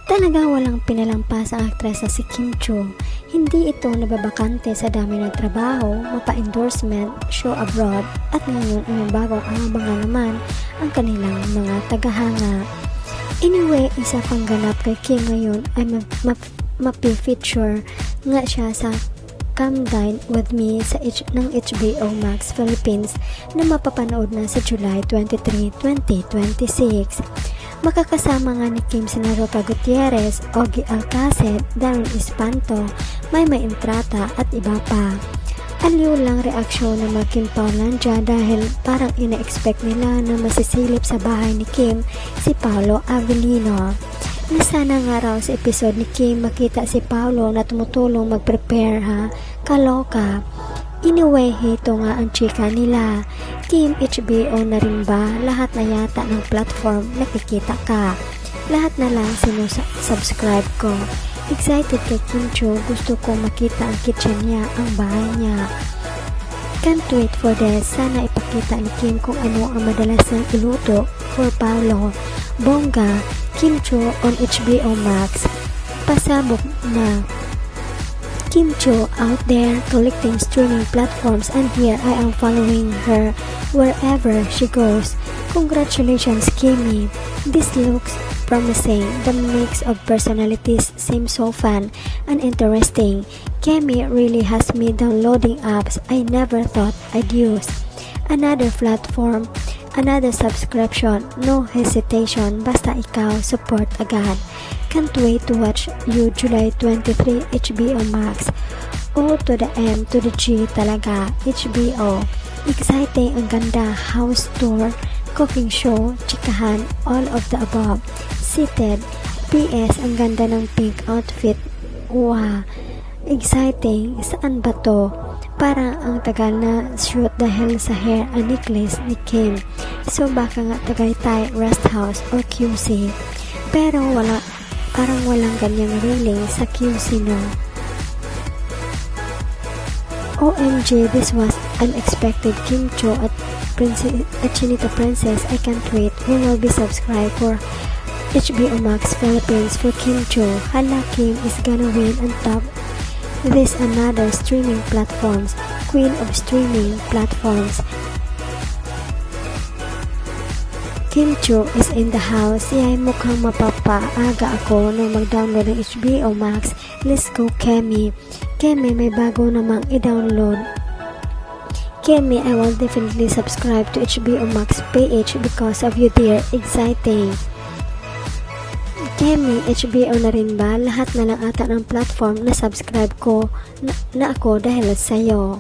Talaga walang pinalampas ang aktres na si Kim Chiu. Hindi ito nababakante sa dami ng trabaho, mapa-endorsement, show abroad, at ngayon ay may bagong abangan naman ang kanilang mga tagahanga. Anyway, isa pang ganap kay Kim ngayon ay mapi-feature nga siya sa Come Dine With Me ng HBO Max Philippines na mapapanood na sa July 23, 2026. Makakasama nga ni Kim sina Roca Gutierrez, Ogie Alcacid, Darren Espanto, Maymay Entrata at iba pa. Aliw lang reaksyon ng mga Kim Paulandia dahil parang ina-expect nila na masisilip sa bahay ni Kim si Paolo Avellino. Na sana nga raw sa episode ni Kim makita si Paolo na tumutulong mag-prepare ha, kaloka. Anyway, ito nga ang chika nila. Kim, HBO na rin ba? Lahat na yata ng platform nakikita ka. Lahat na lang sinusubscribe ko. Excited kay Kim Chiu, gusto ko makita ang kitchen niya, ang bahay niya. Can't wait for this. Sana ipakita ni Kim kung ano ang madalas niyang iluto for Paolo. Bongga, Kim Chiu on HBO Max. Pasabog na. Kim Chiu out there collecting streaming platforms, and here I am following her wherever she goes. Congratulations, Kimmy. This looks promising. The mix of personalities seems so fun and interesting. Kimmy really has me downloading apps I never thought I'd use. Another platform, another subscription, no hesitation, basta ikaw, support agad. Can't wait to watch you July 23, HBO Max. O to the M to the G talaga, HBO. Exciting, ang ganda, house tour, cooking show, chikahan, all of the above. Seated, PS, ang ganda ng pink outfit. Wow, exciting, saan ba to? Parang ang tagal na shoot dahil sa hair and necklace ni Kim. So baka nga Tagaytay Rest House or QC. Pero parang walang ganyang railing sa QC no. OMG, this was unexpected. Kim Chiu at Chinita Princess, I can't wait. We will be subscribed for HBO Max Philippines for Kim Chiu. Hala, Kim is gonna win on top. This another streaming platforms, queen of streaming platforms. Kim Chiu is in the house. Yay, mukhang mapapaaga ako nung mag-download ng HBO Max. Let's go, Kemi. Kemi, may bago namang i-download. Kemi, I will definitely subscribe to HBO Max page because of you, dear. Exciting. Kemi, HBO na rin ba? Lahat na lang ata ng platform na subscribe ko na ako dahil sa'yo.